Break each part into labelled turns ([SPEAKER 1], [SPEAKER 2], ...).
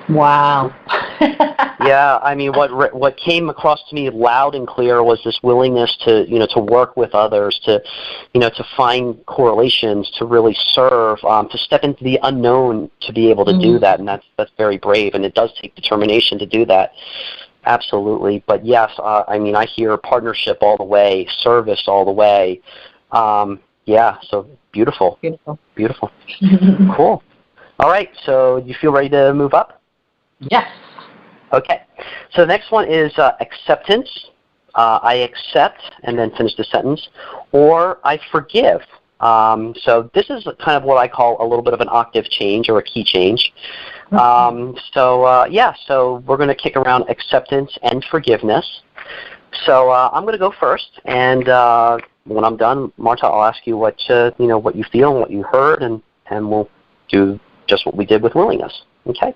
[SPEAKER 1] Wow.
[SPEAKER 2] Yeah, I mean, what came across to me loud and clear was this willingness to, to work with others, to, to find correlations, to really serve, to step into the unknown, to be able to do that, and that's very brave, and it does take determination to do that. Absolutely, but yes, I mean, I hear partnership all the way, service all the way. Yeah, so beautiful, beautiful, cool. All right, so you feel ready to move up?
[SPEAKER 1] Yes.
[SPEAKER 2] Okay, so the next one is acceptance. I accept, and then finish the sentence, or I forgive. So this is kind of what I call a little bit of an octave change or a key change. So we're going to kick around acceptance and forgiveness. So I'm going to go first, and when I'm done, Marta, I'll ask you what what you feel and what you heard, and we'll do just what we did with willingness. Okay.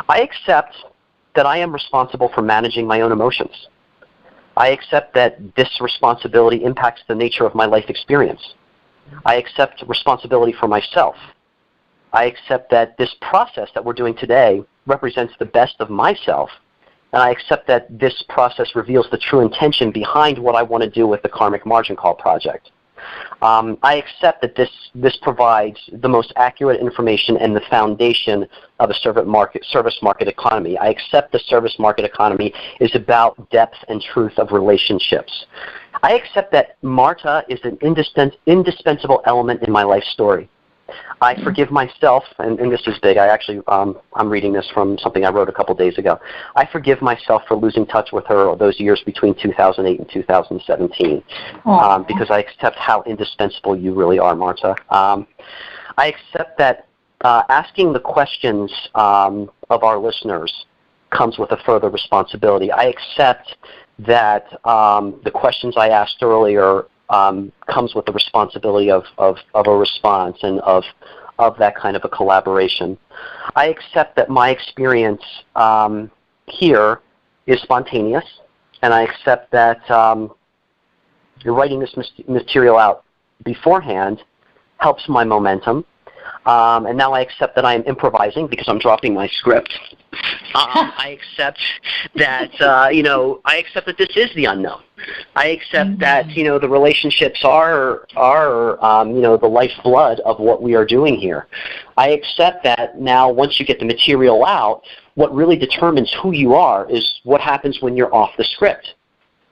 [SPEAKER 2] I accept that I am responsible for managing my own emotions. I accept that this responsibility impacts the nature of my life experience. I accept responsibility for myself. I accept that this process that we're doing today represents the best of myself, and I accept that this process reveals the true intention behind what I want to do with the Karmic Margin Call project. I accept that this provides the most accurate information and the foundation of a service market economy. I accept the service market economy is about depth and truth of relationships. I accept that Marta is an indispensable element in my life story. I forgive myself, and this is big. I'm reading this from something I wrote a couple days ago. I forgive myself for losing touch with her those years between 2008 and 2017, because I accept how indispensable you really are, Marta. I accept that asking the questions of our listeners comes with a further responsibility. I accept that the questions I asked earlier comes with the responsibility of a response and of that kind of a collaboration. I accept that my experience here is spontaneous, and I accept that you're writing this material out beforehand helps my momentum. And now I accept that I am improvising because I'm dropping my script. I accept that, I accept that this is the unknown. I accept that, the relationships are the lifeblood of what we are doing here. I accept that now once you get the material out, what really determines who you are is what happens when you're off the script.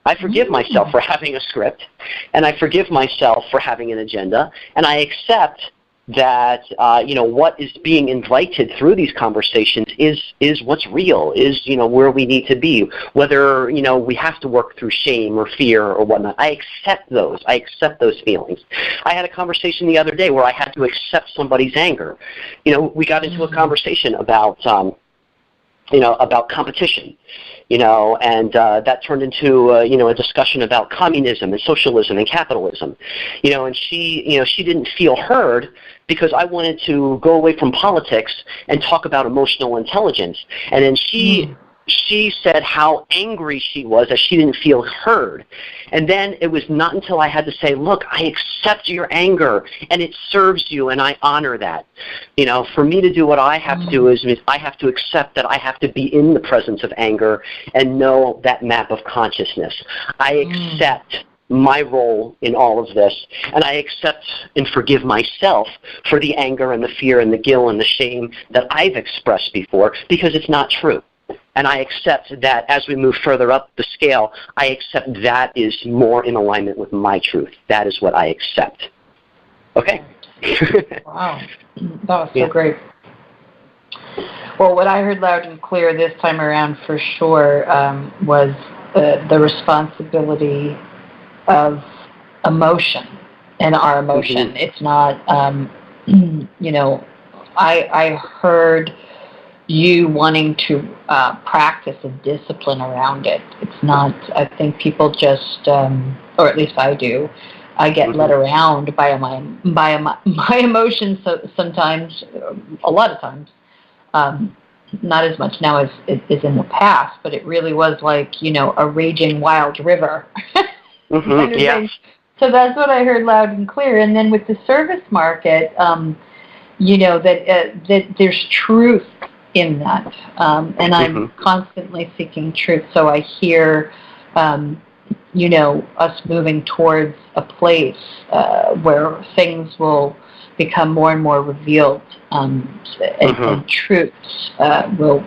[SPEAKER 2] I forgive myself for having a script, and I forgive myself for having an agenda, and I accept that what is being invited through these conversations is what's real, is where we need to be, whether we have to work through shame or fear or whatnot. I accept those feelings. I had a conversation the other day where I had to accept somebody's anger. We got into a conversation about competition, and that turned into a discussion about communism and socialism and capitalism, and she didn't feel heard because I wanted to go away from politics and talk about emotional intelligence, and then she said how angry she was that she didn't feel heard. And then it was not until I had to say, look, I accept your anger, and it serves you, and I honor that. For me to do what I have to do is I have to accept that I have to be in the presence of anger and know that map of consciousness. I accept my role in all of this, and I accept and forgive myself for the anger and the fear and the guilt and the shame that I've expressed before, because it's not true. And I accept that as we move further up the scale, I accept that is more in alignment with my truth. That is what I accept. Okay?
[SPEAKER 1] Wow. That was so great. Well, what I heard loud and clear this time around for sure was the responsibility of emotion and our emotion. It's not, I heard you wanting to practice a discipline around it. It's not, I think people just, or at least I do, I get led around by my emotions sometimes, a lot of times. Not as much now as in the past, but it really was like, a raging wild river. Kind of thing. So that's what I heard loud and clear. And then with the service market, that there's truth in that. And I'm constantly seeking truth. So I hear, us moving towards a place where things will become more and more revealed, and truths will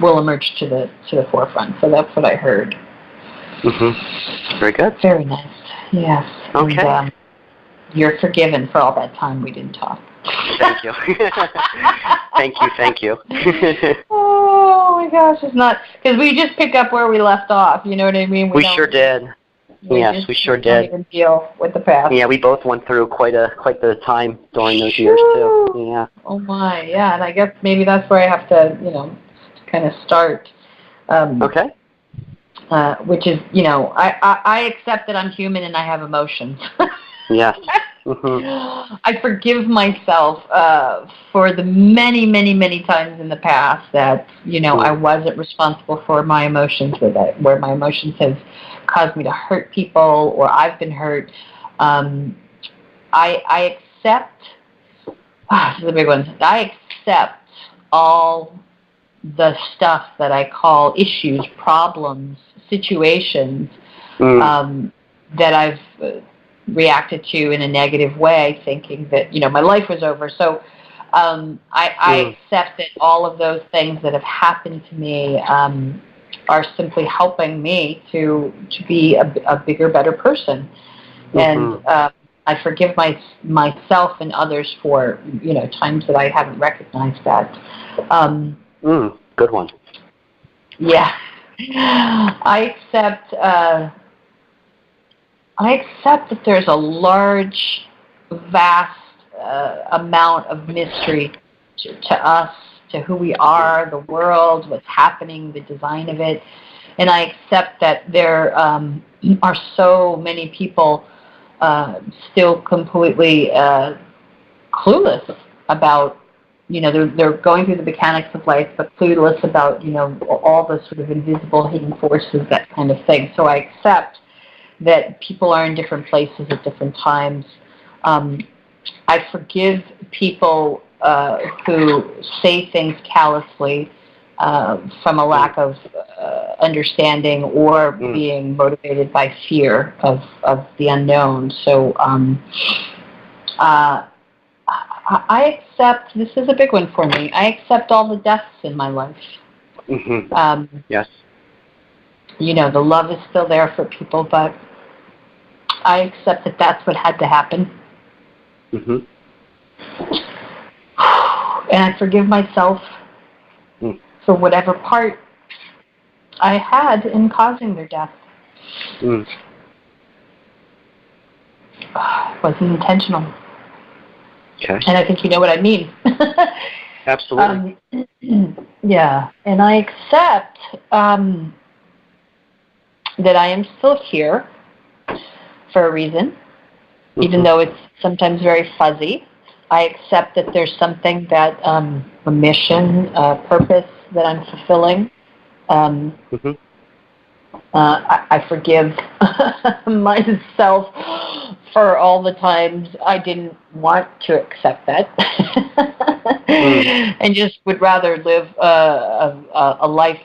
[SPEAKER 1] emerge to the forefront. So that's what I heard.
[SPEAKER 2] Very good.
[SPEAKER 1] Very nice. Yes.
[SPEAKER 2] Okay.
[SPEAKER 1] And, you're forgiven for all that time we didn't talk.
[SPEAKER 2] Thank you. Thank you.
[SPEAKER 1] Oh my gosh, it's not, because we just pick up where we left off. You know what I mean?
[SPEAKER 2] We sure did. Yes, we sure did.
[SPEAKER 1] Don't even deal with the past.
[SPEAKER 2] Yeah, we both went through quite the time during those years too. Yeah.
[SPEAKER 1] Oh my, yeah, and I guess maybe that's where I have to, kind of start.
[SPEAKER 2] Okay.
[SPEAKER 1] Which is, I accept that I'm human and I have emotions.
[SPEAKER 2] Yes.
[SPEAKER 1] I forgive myself for the many, many, many times in the past that, I wasn't responsible for my emotions, where my emotions have caused me to hurt people or I've been hurt. I accept, this is a big one, I accept all the stuff that I call issues, problems, situations that I've reacted to in a negative way, thinking that, my life was over. So I accept that all of those things that have happened to me are simply helping me to be a bigger, better person. And I forgive myself and others for, times that I haven't recognized that.
[SPEAKER 2] Good one.
[SPEAKER 1] Yeah. I accept that there's a large, vast amount of mystery to us, to who we are, the world, what's happening, the design of it. And I accept that there are so many people still completely clueless about, they're going through the mechanics of life, but clueless about, all the sort of invisible hidden forces, that kind of thing. So I accept that people are in different places at different times. I forgive people who say things callously from a lack of understanding or being motivated by fear of the unknown. So I accept, this is a big one for me, I accept all the deaths in my life.
[SPEAKER 2] Yes.
[SPEAKER 1] The love is still there for people, but I accept that that's what had to happen. And I forgive myself for whatever part I had in causing their death. It wasn't intentional.
[SPEAKER 2] Okay.
[SPEAKER 1] And I think you know what I mean.
[SPEAKER 2] Absolutely.
[SPEAKER 1] Yeah. And I accept that I am still here for a reason, even though it's sometimes very fuzzy. I accept that there's something that, a mission, a purpose that I'm fulfilling. I forgive myself for all the times I didn't want to accept that and just would rather live a life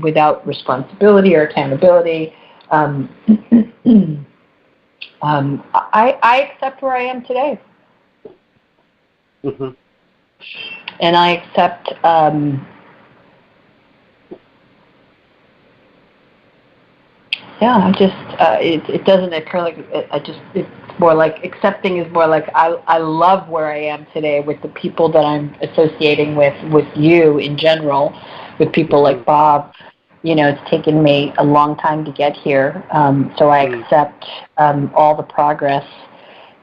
[SPEAKER 1] without responsibility or accountability. I accept where I am today. And I accept I just it doesn't occur like it's more like accepting is more like I love where I am today with the people that I'm associating with you in general, with people like Bob. It's taken me a long time to get here, so I accept all the progress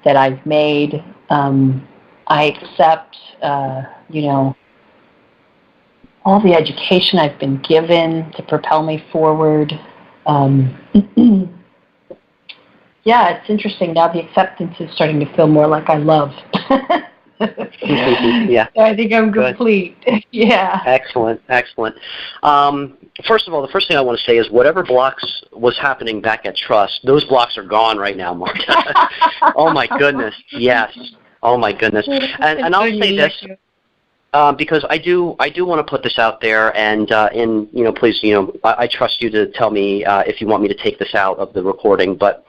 [SPEAKER 1] that I've made. I accept all the education I've been given to propel me forward. Yeah, it's interesting now. The acceptance is starting to feel more like I love.
[SPEAKER 2] Yeah.
[SPEAKER 1] So I think I'm complete. Yeah.
[SPEAKER 2] Excellent. First of all, the first thing I want to say is whatever blocks was happening back at Trust, those blocks are gone right now, Marta. Oh my goodness. Yes. Oh my goodness. And I'll say this. Because I do want to put this out there, and please, I trust you to tell me if you want me to take this out of the recording. But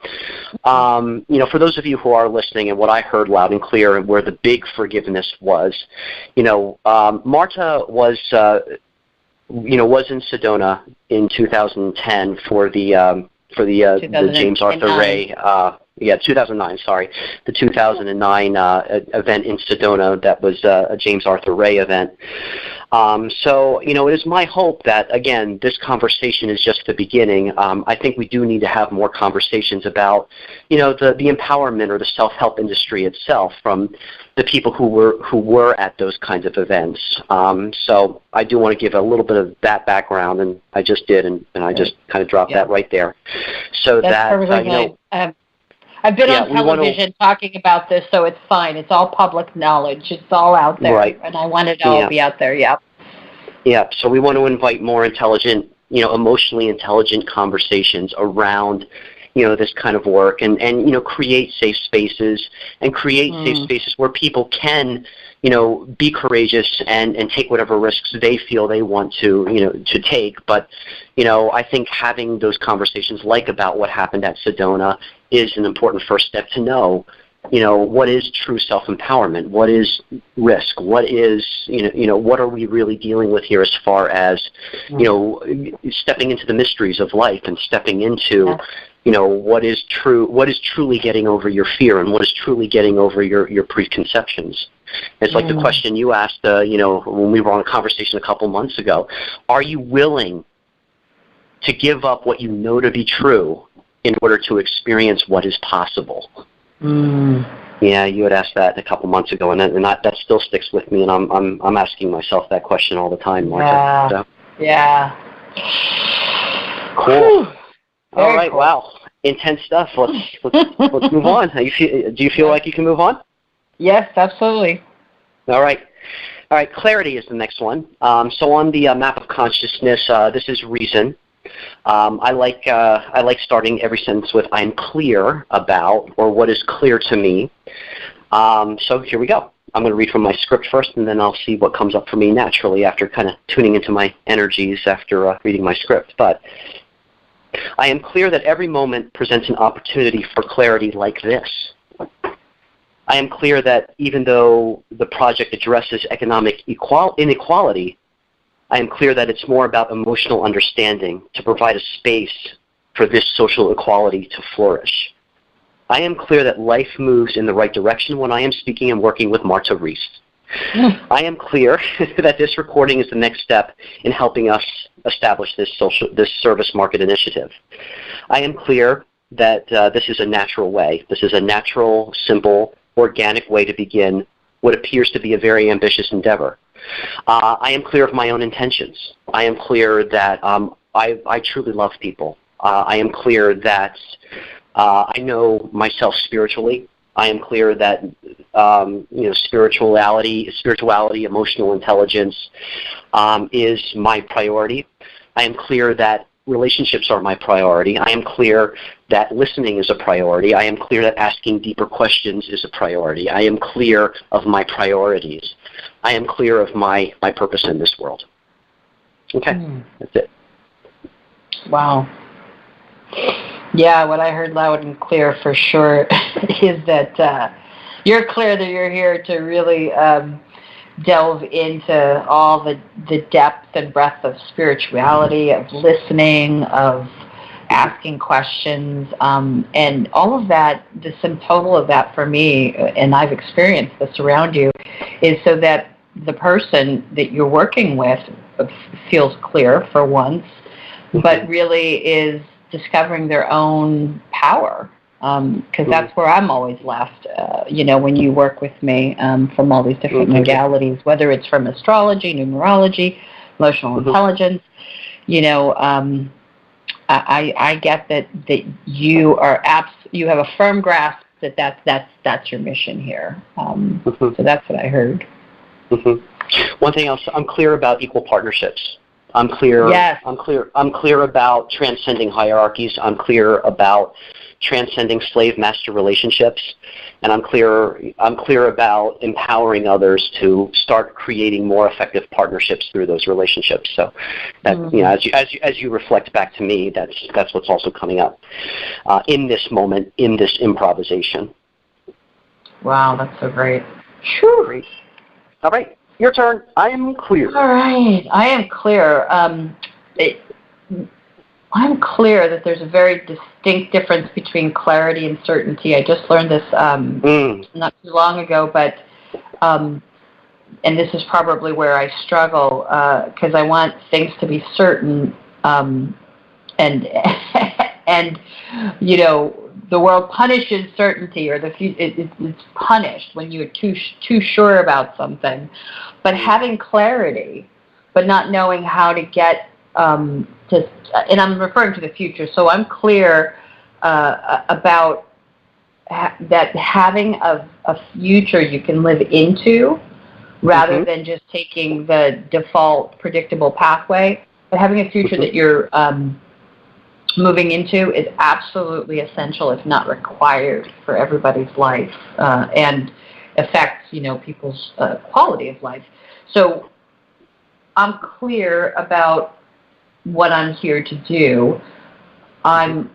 [SPEAKER 2] for those of you who are listening, and what I heard loud and clear, and where the big forgiveness was, Marta was in Sedona in 2010 for the James Arthur Ray. 2009, sorry. The 2009 event in Sedona that was a James Arthur Ray event. So, it is my hope that, again, this conversation is just the beginning. I think we do need to have more conversations about, the empowerment or the self-help industry itself from the people who were at those kinds of events. So I do want to give a little bit of that background, and I just did, and I just kind of dropped that right there. So
[SPEAKER 1] that's I've been on television talking about this, so it's fine. It's all public knowledge. It's all out there.
[SPEAKER 2] Right.
[SPEAKER 1] And I want it to all be out there, Yeah,
[SPEAKER 2] so we want to invite more intelligent, emotionally intelligent conversations around, this kind of work, and create safe spaces, and create safe spaces where people can, be courageous and take whatever risks they feel they want to take. But, I think having those conversations like about what happened at Sedona is an important first step to know, what is true self-empowerment? What is risk? What is, what are we really dealing with here as far as, stepping into the mysteries of life and stepping into, what is truly getting over your fear, and what is truly getting over your preconceptions. It's like the question you asked, when we were on a conversation a couple months ago. Are you willing to give up what you know to be true in order to experience what is possible? Yeah, you had asked that a couple months ago, and that still sticks with me, and I'm asking myself that question all the time, Martha.
[SPEAKER 1] Yeah.
[SPEAKER 2] Cool. All right. Cool. Wow. Intense stuff. Let's move on. Do you feel like you can move on?
[SPEAKER 1] Yes, absolutely.
[SPEAKER 2] All right. Clarity is the next one. So on the map of consciousness, this is reason. I like starting every sentence with "I'm clear about," or "what is clear to me." So here we go. I'm going to read from my script first, and then I'll see what comes up for me naturally after kind of tuning into my energies after reading my script. But I am clear that every moment presents an opportunity for clarity like this. I am clear that even though the project addresses economic inequality, I am clear that it's more about emotional understanding to provide a space for this social equality to flourish. I am clear that life moves in the right direction when I am speaking and working with Marta Reese. I am clear that this recording is the next step in helping us establish this service market initiative. I am clear that this is a natural way. This is a natural, simple, organic way to begin what appears to be a very ambitious endeavor. I am clear of my own intentions. I am clear that I truly love people. I am clear that I know myself spiritually. I am clear that spirituality, emotional intelligence is my priority. I am clear that relationships are my priority. I am clear that listening is a priority. I am clear that asking deeper questions is a priority. I am clear of my priorities. I am clear of my purpose in this world. Okay, that's it.
[SPEAKER 1] Wow. Yeah, what I heard loud and clear for sure is that you're clear that you're here to really delve into all the depth and breadth of spirituality, of listening, of asking questions, and all of that, the sum total of that for me, and I've experienced this around you, is so that the person that you're working with feels clear for once, but really is discovering their own power, because that's where I'm always left, when you work with me from all these different modalities, whether it's from astrology, numerology, emotional intelligence. I get that you are you have a firm grasp that that's your mission here. So that's what I heard.
[SPEAKER 2] One thing else, I'm clear about equal partnerships. I'm clear.
[SPEAKER 1] Yes.
[SPEAKER 2] I'm clear about transcending hierarchies. I'm clear about, transcending slave-master relationships, and I'm clear about empowering others to start creating more effective partnerships through those relationships. So, that as you reflect back to me, that's what's also coming up in this moment, in this improvisation. Wow, that's so great. Sure. Great. All right, your turn. I am clear.
[SPEAKER 1] All right, I am clear. I'm clear that there's a very distinct difference between clarity and certainty. I just learned this not too long ago, but and this is probably where I struggle because I want things to be certain, and and you know, the world punishes certainty, or it's punished when you're too sure about something. But having clarity, but not knowing how to get and I'm referring to the future, so I'm clear about that having a future you can live into rather than just taking the default predictable pathway, but having a future that you're moving into is absolutely essential, if not required, for everybody's life and affects, you know, people's quality of life. So I'm clear about what I'm here to do. I'm,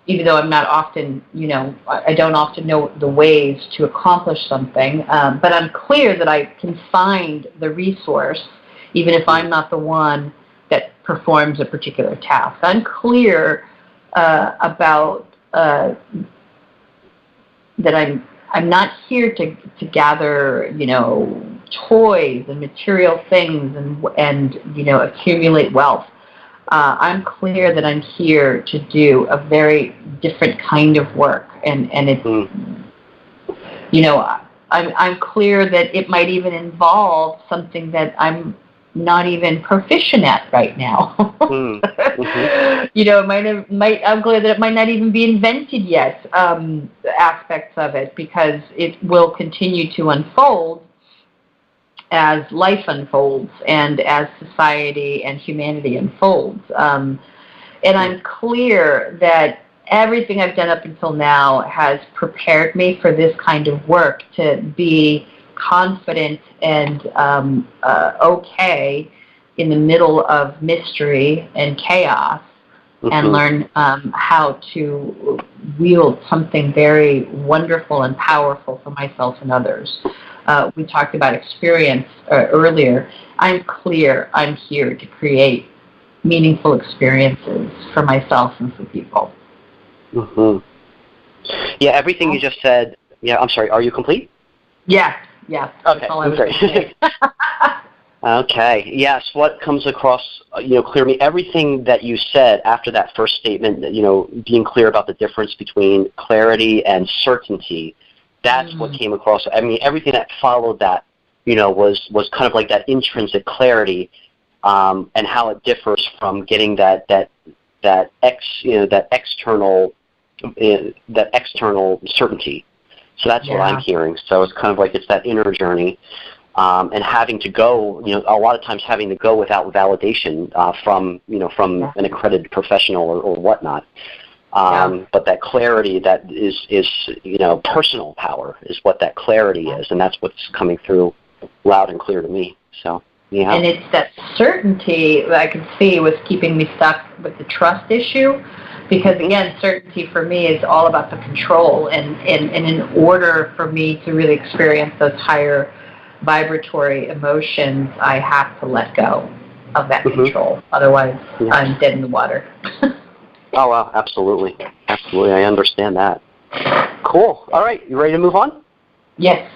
[SPEAKER 1] even though I'm not often, you know, I don't often know the ways to accomplish something, but I'm clear that I can find the resource, even if I'm not the one that performs a particular task. I'm clear about that I'm not here to gather, you know, toys and material things and you know, accumulate wealth. I'm clear that I'm here to do a very different kind of work, and it's you know, I'm clear that it might even involve something that I'm not even proficient at right now. You know, I'm clear that it might not even be invented yet, aspects of it, because it will continue to unfold as life unfolds and as society and humanity unfolds. And I'm clear that everything I've done up until now has prepared me for this kind of work, to be confident and okay in the middle of mystery and chaos, and learn how to wield something very wonderful and powerful for myself and others. We talked about experience earlier. I'm clear I'm here to create meaningful experiences for myself and for people.
[SPEAKER 2] Yeah, everything you just said. Yeah, I'm sorry. Are you complete?
[SPEAKER 1] Yes. Yes.
[SPEAKER 2] Okay. Great. Okay. Yes. What comes across, you know, clear to me, everything that you said after that first statement, you know, being clear about the difference between clarity and certainty. That's what came across. I mean, everything that followed that, you know, was kind of like that intrinsic clarity, and how it differs from getting that external certainty. So that's what I'm hearing. So it's kind of like it's that inner journey, and having to go, you know, a lot of times having to go without validation from an accredited professional or whatnot. But that clarity that is, you know, personal power is what that clarity is, and that's what's coming through loud and clear to me. So, yeah. And
[SPEAKER 1] it's that certainty that I could see was keeping me stuck with the trust issue, because again, certainty for me is all about the control, and in order for me to really experience those higher vibratory emotions, I have to let go of that control. Otherwise, I'm dead in the water.
[SPEAKER 2] Oh, wow, absolutely. Absolutely, I understand that. Cool. All right, you ready to move on?
[SPEAKER 1] Yes.